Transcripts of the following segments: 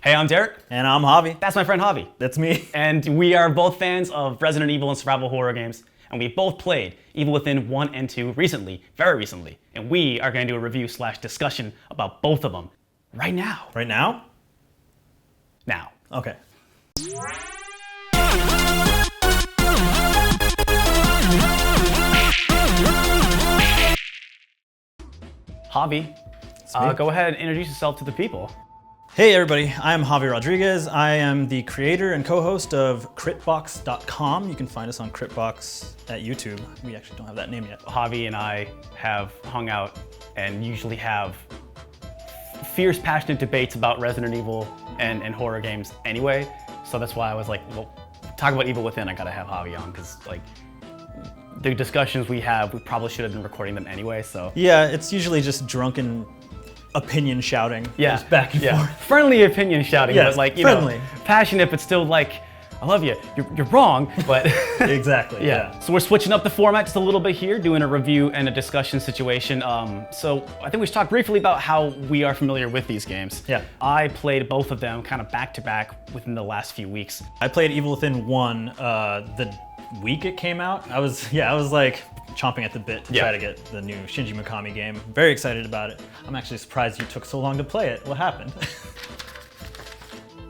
Hey, I'm Derek. And I'm Javi. That's my friend Javi. That's me. And we are both fans of Resident Evil and survival horror games. And we both played Evil Within 1 and 2 recently, very recently. And we are going to do a review/discussion about both of them right now. Right now? Now. Okay. Javi, go ahead and introduce yourself to the people. Hey everybody, I'm Javi Rodriguez. I am the creator and co-host of Critbox.com. You can find us on Critbox at YouTube. We actually don't have that name yet. Javi and I have hung out and usually have fierce, passionate debates about Resident Evil and horror games anyway. So that's why I was like, well, talk about Evil Within, I gotta have Javi on, because like, the discussions we have, we probably should have been recording them anyway, so. Yeah, it's usually just drunken opinion shouting. Yeah, just back and forth. Friendly opinion shouting, yes, but like, you friendly. know, passionate, but still like, I love you, you're wrong, but. Exactly, yeah. So we're switching up the format just a little bit here, doing a review and a discussion situation. So I think we should talk briefly about how we are familiar with these games. Yeah. I played both of them kind of back to back within the last few weeks. I played Evil Within 1 the week it came out. I was like chomping at the bit to try to get the new Shinji Mikami game. Very excited about it. I'm actually surprised you took so long to play it. What happened?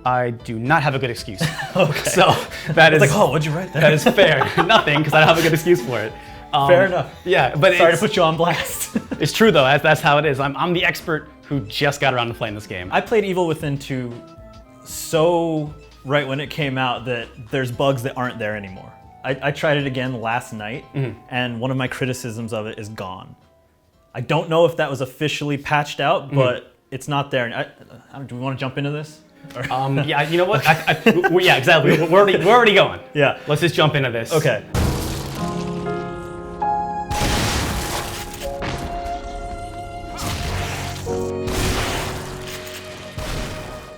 I do not have a good excuse. Okay. So that is like, oh, what'd you write there? That is fair. Nothing, because I don't have a good excuse for it. Fair enough. Yeah, but sorry to put you on blast. It's true though. That's how it is. I'm the expert who just got around to playing this game. I played Evil Within 2 so right when it came out that there's bugs that aren't there anymore. I tried it again last night, and one of my criticisms of it is gone. I don't know if that was officially patched out, but it's not there. Do we want to jump into this? Yeah, you know what? Yeah, exactly. We're already going. Yeah. Let's just jump into this. Okay.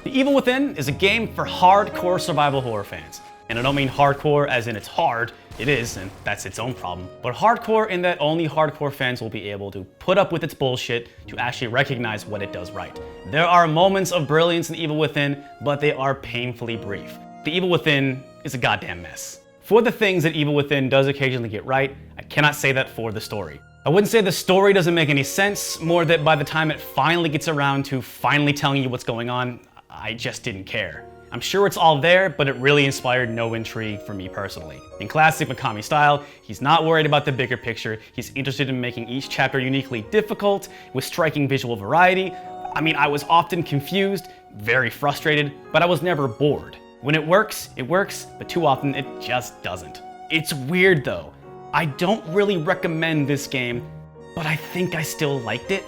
The Evil Within is a game for hardcore survival horror fans. And I don't mean hardcore as in it's hard, it is, and that's its own problem. But hardcore in that only hardcore fans will be able to put up with its bullshit to actually recognize what it does right. There are moments of brilliance in Evil Within, but they are painfully brief. The Evil Within is a goddamn mess. For the things that Evil Within does occasionally get right, I cannot say that for the story. I wouldn't say the story doesn't make any sense, more that by the time it finally gets around to finally telling you what's going on, I just didn't care. I'm sure it's all there, but it really inspired no intrigue for me personally. In classic Mikami style, he's not worried about the bigger picture. He's interested in making each chapter uniquely difficult, with striking visual variety. I mean, I was often confused, very frustrated, but I was never bored. When it works, but too often it just doesn't. It's weird though. I don't really recommend this game, but I think I still liked it.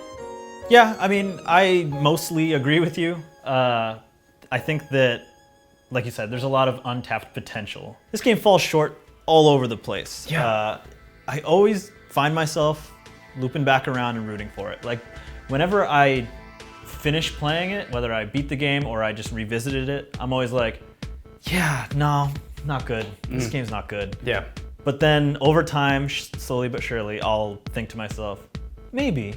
Yeah, I mean, I mostly agree with you. I think that, like you said, there's a lot of untapped potential. This game falls short all over the place. Yeah. I always find myself looping back around and rooting for it. Like, whenever I finish playing it, whether I beat the game or I just revisited it, I'm always like, yeah, no, not good. This game's not good. Yeah. But then over time, slowly but surely, I'll think to myself, maybe.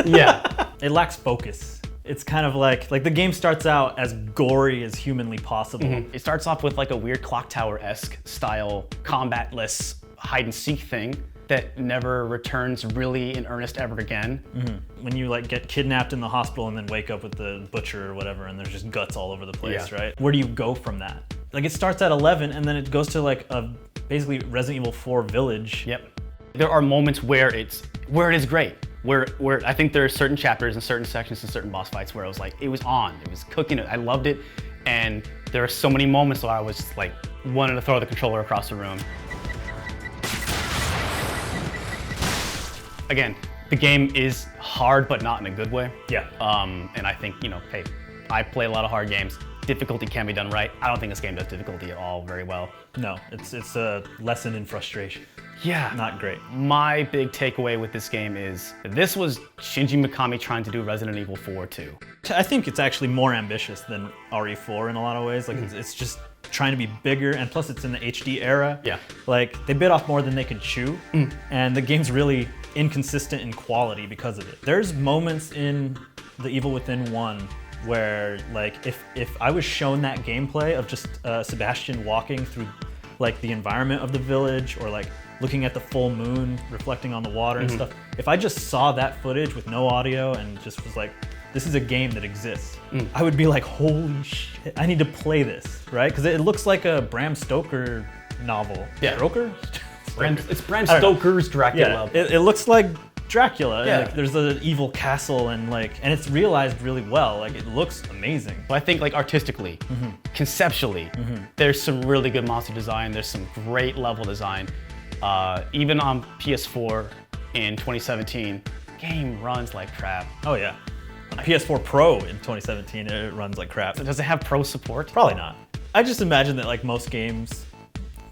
Yeah. It lacks focus. It's kind of like the game starts out as gory as humanly possible. It starts off with like a weird Clock Tower-esque style combatless hide and seek thing that never returns really in earnest ever again. When you like get kidnapped in the hospital and then wake up with the butcher or whatever and there's just guts all over the place, right? Where do you go from that? Like it starts at 11 and then it goes to like a basically Resident Evil 4 village. Yep. There are moments where it is great. Where I think there are certain chapters and certain sections and certain boss fights where I was like, it was cooking it. I loved it. And there are so many moments where I was just like, wanted to throw the controller across the room. Again, the game is hard, but not in a good way. Yeah. And I think, you know, hey, I play a lot of hard games. Difficulty can be done right. I don't think this game does difficulty at all very well. No, it's a lesson in frustration. Yeah. Not great. My big takeaway with this game is this was Shinji Mikami trying to do Resident Evil 4 too. I think it's actually more ambitious than RE4 in a lot of ways. Like it's just trying to be bigger, and plus it's in the HD era. Yeah. Like they bit off more than they could chew, and the game's really inconsistent in quality because of it. There's moments in the Evil Within 1 where like if I was shown that gameplay of just Sebastian walking through like the environment of the village, or like looking at the full moon reflecting on the water and stuff, if I just saw that footage with no audio and just was like, this is a game that exists, I would be like, holy shit, I need to play this, right? Because it looks like a Bram Stoker novel. Yeah. Stoker? It's Bram Stoker's Dracula. Yeah, it looks like Dracula. Yeah. Like, there's an evil castle and it's realized really well. Like, it looks amazing. But I think like artistically, conceptually, there's some really good monster design. There's some great level design. Even on PS4 in 2017, game runs like crap. Oh yeah. On PS4 Pro in 2017, it runs like crap. Does it have pro support? Probably not. I just imagine that like most games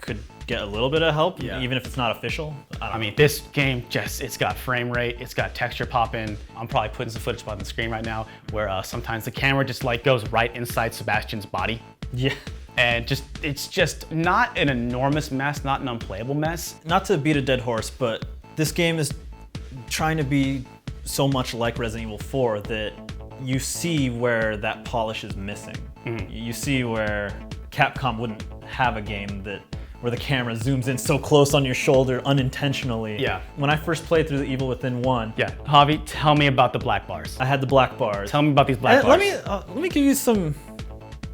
could get a little bit of help, even if it's not official. I mean, this game it's got frame rate, it's got texture popping. I'm probably putting some footage up on the screen right now where sometimes the camera just like goes right inside Sebastian's body. Yeah. And it's just not an enormous mess, not an unplayable mess. Not to beat a dead horse, but this game is trying to be so much like Resident Evil 4 that you see where that polish is missing. You see where Capcom wouldn't have a game where the camera zooms in so close on your shoulder unintentionally. Yeah. When I first played through The Evil Within 1, Yeah, Javi, tell me about the black bars. I had the black bars. Tell me about these black bars. Let me give you some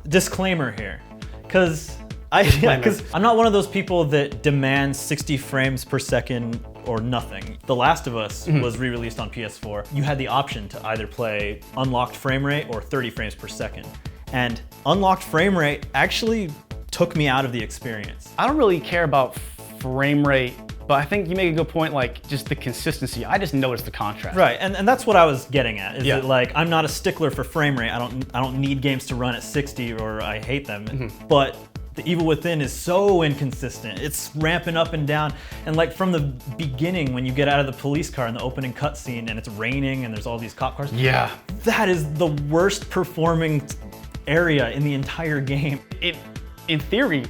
disclaimer here, because I'm not one of those people that demands 60 frames per second or nothing. The Last of Us was re-released on PS4. You had the option to either play unlocked frame rate or 30 frames per second. And unlocked frame rate actually took me out of the experience. I don't really care about frame rate, but I think you make a good point, like just the consistency. I just noticed the contrast. Right, and that's what I was getting at. Is Yeah. that like I'm not a stickler for frame rate. I don't need games to run at 60 or I hate them. But The Evil Within is so inconsistent. It's ramping up and down, and like from the beginning when you get out of the police car in the opening cutscene and it's raining and there's all these cop cars. Yeah. That is the worst performing area in the entire game. It, in theory,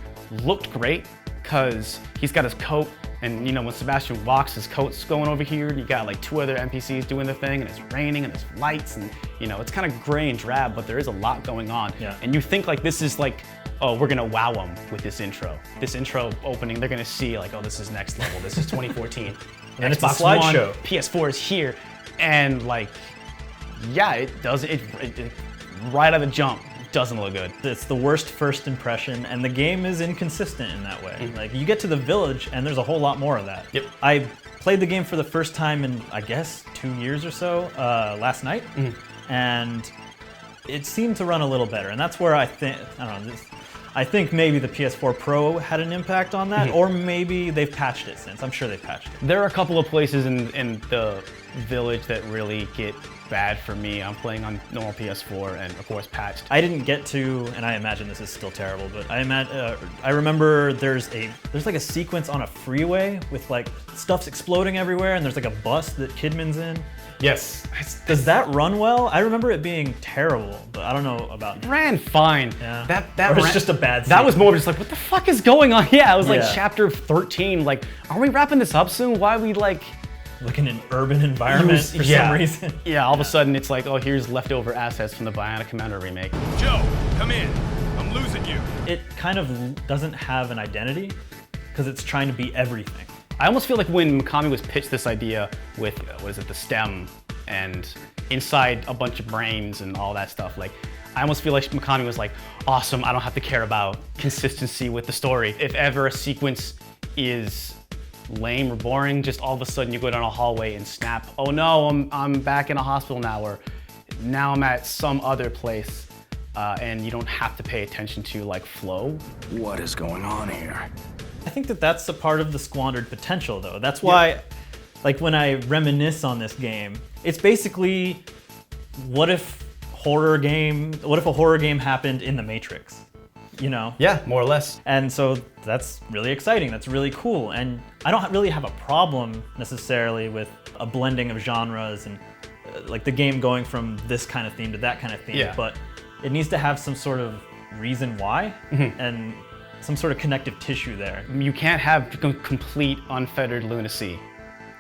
looked great because he's got his coat, and you know when Sebastian walks, his coat's going over here, and you got like two other NPCs doing their thing, and it's raining and there's lights, and you know it's kind of gray and drab, but there is a lot going on. Yeah. And you think like this is like, oh, we're gonna wow them with this intro. This intro opening, they're gonna see like, oh, this is next level. This is 2014. And it's a Xbox One, slideshow. PS4 is here, and like, yeah, it does it right out of the jump. Doesn't look good. It's the worst first impression, and the game is inconsistent in that way. Like, you get to the village, and there's a whole lot more of that. Yep. I played the game for the first time in, I guess, 2 years or so last night, and it seemed to run a little better. And that's where I think maybe the PS4 Pro had an impact on that, or maybe they've patched it since. I'm sure they've patched it. There are a couple of places in the village that really get bad for me. I'm playing on normal PS4 and of course patched. I didn't get to, and I imagine this is still terrible, but I remember there's like a sequence on a freeway with like stuff's exploding everywhere, and there's like a bus that Kidman's in. Yes. Does that run well? I remember it being terrible, but I don't know about It ran fine. Yeah. That Or it's ran- just a bad That scene. was more just like, what the fuck is going on? Yeah, it was like Yeah. chapter 13. Like, are we wrapping this up soon? Why are we like like in an urban environment for some reason. Yeah, all of a sudden it's like, oh, here's leftover assets from the Bionic Commando remake. Joe, come in. I'm losing you. It kind of doesn't have an identity because it's trying to be everything. I almost feel like when Mikami was pitched this idea with, the stem and inside a bunch of brains and all that stuff, like, I almost feel like Mikami was like, awesome, I don't have to care about consistency with the story. If ever a sequence is lame or boring, just all of a sudden you go down a hallway and snap, oh no, I'm back in a hospital now, or now I'm at some other place, and you don't have to pay attention to like flow. What is going on here? I think that that's a part of the squandered potential, though. That's why, like, when I reminisce on this game, it's basically, what if a horror game happened in the Matrix? You know? Yeah, more or less. And so that's really exciting. That's really cool. And I don't really have a problem necessarily with a blending of genres and like the game going from this kind of theme to that kind of theme. Yeah. But it needs to have some sort of reason why and some sort of connective tissue there. You can't have complete unfettered lunacy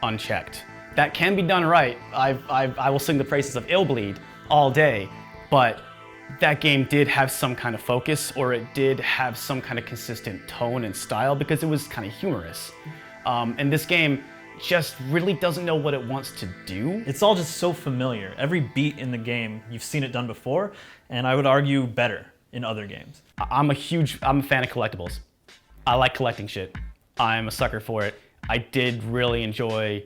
unchecked. That can be done right. I will sing the praises of Illbleed all day, but that game did have some kind of focus, or it did have some kind of consistent tone and style, because it was kind of humorous. And this game just really doesn't know what it wants to do. It's all just so familiar. Every beat in the game, you've seen it done before, and I would argue better in other games. I'm a fan of collectibles. I like collecting shit. I'm a sucker for it. I did really enjoy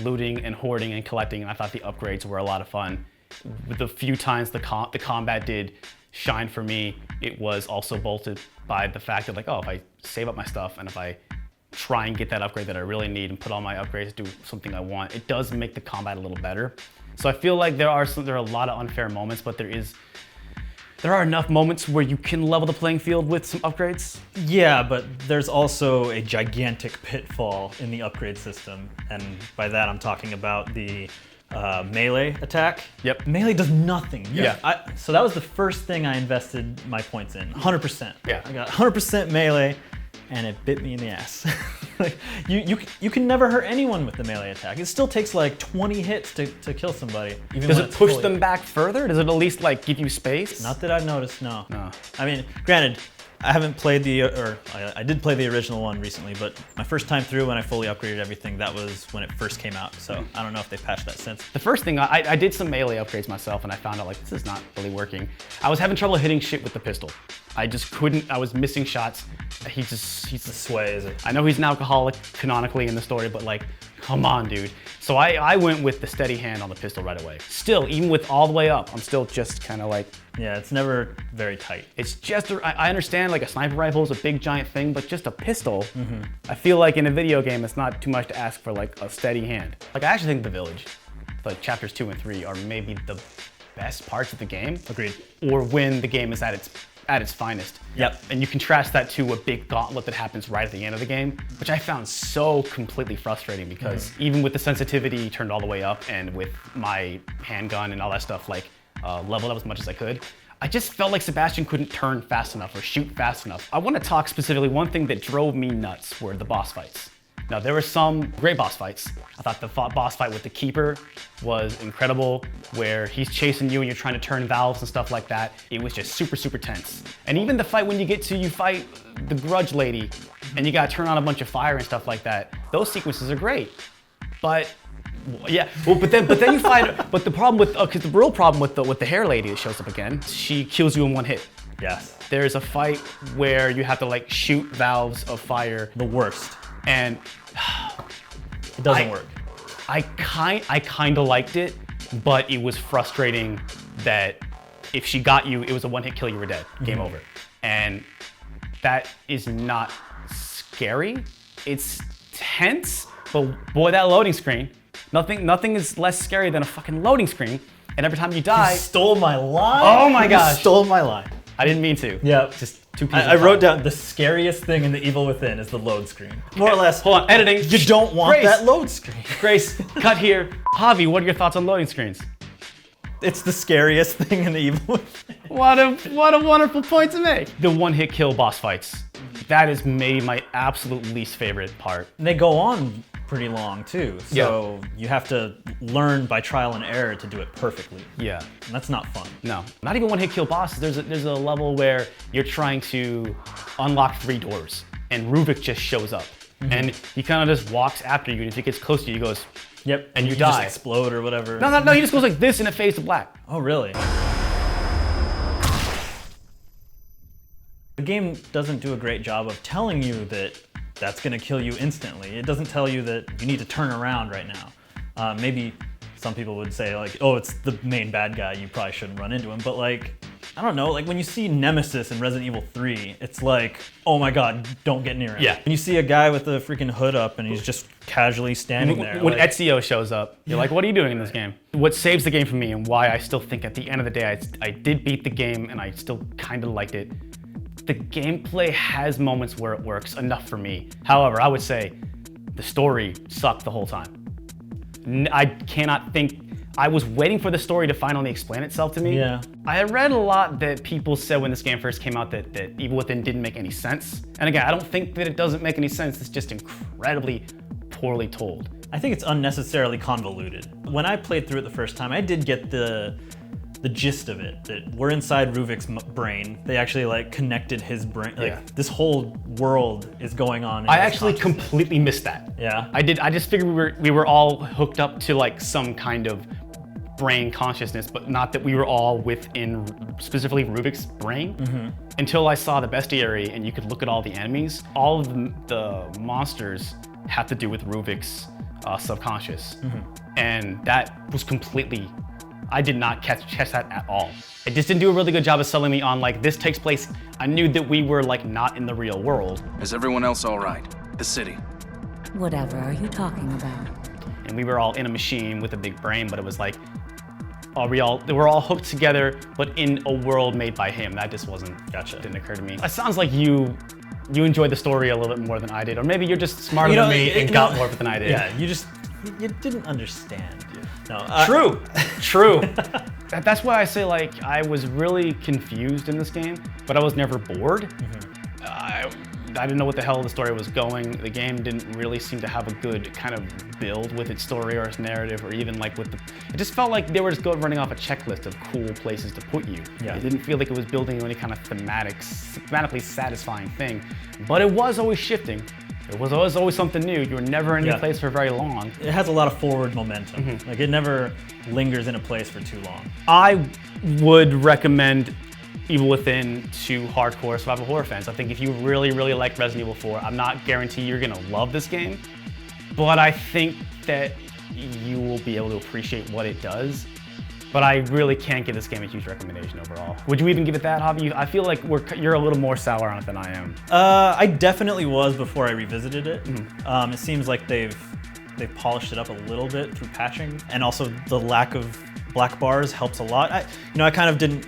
looting and hoarding and collecting, and I thought the upgrades were a lot of fun. With the few times the combat did shine for me, it was also bolted by the fact that, like, oh, if I save up my stuff and if I try and get that upgrade that I really need and put all my upgrades to do something I want, it does make the combat a little better. So I feel like there are a lot of unfair moments, but there are enough moments where you can level the playing field with some upgrades. Yeah, but there's also a gigantic pitfall in the upgrade system, and by that I'm talking about the melee attack. Yep. Melee does nothing. Yeah. So that was the first thing I invested my points in, 100%. Yeah. I got 100% melee, and it bit me in the ass. Like, you can never hurt anyone with the melee attack. It still takes like 20 hits to kill somebody. Even Does when it it's push fully- them back further? Does it at least like give you space? Not that I've noticed, no. No. I mean, granted, I haven't played I did play the original one recently, but my first time through when I fully upgraded everything, that was when it first came out. So I don't know if they patched that since. The first thing, I did some melee upgrades myself, and I found out, like, this is not really working. I was having trouble hitting shit with the pistol. I just couldn't, I was missing shots. He's The sway, is it? I know he's an alcoholic canonically in the story, but like, come on, dude. So I went with the steady hand on the pistol right away. Still, even with all the way up, I'm still just kind of like, Yeah, it's never very tight. it's just, I understand like a sniper rifle is a big giant thing, but just a pistol, I feel like in a video game, it's not too much to ask for like a steady hand. Like, I actually think The Village, like chapters 2 and 3 are maybe the best parts of the game. Agreed. Or when the game is at its finest. Yep. And you contrast that to a big gauntlet that happens right at the end of the game, which I found so completely frustrating, because even with the sensitivity turned all the way up and with my handgun and all that stuff, like leveled up as much as I could, I just felt like Sebastian couldn't turn fast enough or shoot fast enough. I want to talk specifically, one thing that drove me nuts were the boss fights. Now, there were some great boss fights. I thought the boss fight with the Keeper was incredible, where he's chasing you and you're trying to turn valves and stuff like that. It was just super, super tense. And even the fight when you fight the Grudge Lady and you gotta turn on a bunch of fire and stuff like that, those sequences are great. But, yeah, well, but then you fight, but the problem with, because the real problem with the hair lady that shows up again, she kills you in one hit. Yes. There's a fight where you have to like shoot valves of fire. The worst. And It doesn't work. I kind of liked it, but it was frustrating that if she got you, it was a one-hit kill, you were dead, game over. And that is not scary. It's tense, but boy, that loading screen, nothing is less scary than a fucking loading screen. And every time you die, You stole my line. Oh my You gosh. stole my line. I didn't mean to. Yeah. Just two pieces. I wrote down the scariest thing in The Evil Within is the load screen. More or less. Hold on, editing. You don't want Grace. that load screen. Grace, cut here. Javi, what are your thoughts on loading screens? It's the scariest thing in The Evil Within. What a wonderful point to make. The one-hit kill boss fights. That is maybe my absolute least favorite part. And they go on pretty long too, so you have to learn by trial and error to do it perfectly. Yeah. And that's not fun. No, not even one-hit kill bosses. There's a level where you're trying to unlock 3 doors, and Rubik just shows up, and he kind of just walks after you, and if he gets close to you, he goes, Yep. And you just die. explode or whatever. no, he just goes like this, and it fades to black. Oh, really? The game doesn't do a great job of telling you that that's gonna kill you instantly. It doesn't tell you that you need to turn around right now. Maybe some people would say like, oh, it's the main bad guy, you probably shouldn't run into him. But like, I don't know, like when you see Nemesis in Resident Evil 3, it's like, oh my God, don't get near him. Yeah. When you see a guy with a freaking hood up and he's just casually standing there. When like, Ezio shows up, you're like, what are you doing in this game? What saves the game for me, and why I still think at the end of the day, I did beat the game and I still kind of liked it. The gameplay has moments where it works enough for me. However, I would say the story sucked the whole time. I cannot think, I was waiting for the story to finally explain itself to me. Yeah. I had read a lot that people said when this game first came out that Evil Within didn't make any sense. And again, I don't think that it doesn't make any sense, it's just incredibly poorly told. I think it's unnecessarily convoluted. When I played through it the first time, I did get the the gist of it, that we're inside Ruvik's brain. They actually like connected his brain. Like Yeah. this whole world is going on. In I his actually consciousness. completely missed that. Yeah. I did. I just figured we were all hooked up to like some kind of brain consciousness, but not that we were all within specifically Ruvik's brain. Until I saw the bestiary and you could look at all the enemies. All of the monsters have to do with Ruvik's subconscious, and that was completely. I did not catch that at all. It just didn't do a really good job of selling me on like this takes place. I knew that we were like not in the real world. Is everyone else all right? The city. Whatever are you talking about? And we were all in a machine with a big brain, but it was like, we're all hooked together, but in a world made by him. That just wasn't, didn't occur to me. It sounds like you enjoyed the story a little bit more than I did, or maybe you're just smarter than me and got more of it than I did. Yeah, you didn't understand. No, True. That's why I say like I was really confused in this game, but I was never bored. I didn't know what the hell the story was going. The game didn't really seem to have a good kind of build with its story or its narrative, or even like with the. It just felt like they were just running off a checklist of cool places to put you. Yeah. It didn't feel like it was building any kind of thematically satisfying thing, but it was always shifting. It was always something new. You were never in any place for very long. It has a lot of forward momentum. Like it never lingers in a place for too long. I would recommend Evil Within to hardcore survival horror fans. I think if you really, really like Resident Evil 4, I'm not guaranteeing you're gonna love this game, but I think that you will be able to appreciate what it does. But I really can't give this game a huge recommendation overall. Would you even give it that, Javi? I feel like you're a little more sour on it than I am. I definitely was before I revisited it. It seems like they've polished it up a little bit through patching, and also the lack of black bars helps a lot. I kind of didn't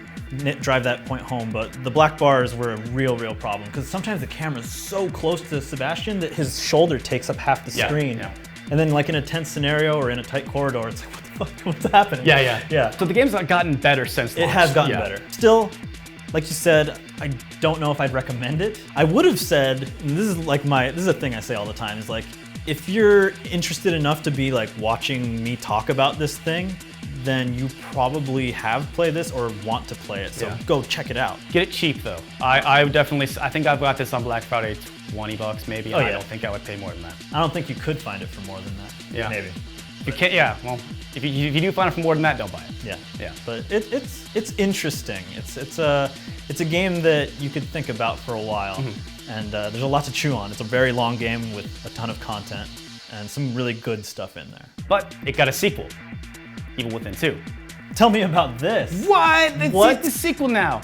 drive that point home, but the black bars were a real problem, because sometimes the camera's so close to Sebastian that his shoulder takes up half the screen. Yeah. And then like in a tense scenario or in a tight corridor, it's like, what the fuck, what's happening? Yeah. So the game's gotten better since launch. It has gotten better. Still, like you said, I don't know if I'd recommend it. I would have said, and this is a thing I say all the time, is like, if you're interested enough to be like watching me talk about this thing, then you probably have played this or want to play it. So go check it out. Get it cheap though. I think I've got this on Black Friday, $20 maybe. I don't think I would pay more than that. I don't think you could find it for more than that. Yeah. Maybe. You can't. Well, if you do find it for more than that, don't buy it. Yeah. But it's interesting. It's a game that you could think about for a while, and there's a lot to chew on. It's a very long game with a ton of content and some really good stuff in there. But it got a sequel, Evil Within 2. Tell me about this. What? What? It's the sequel now.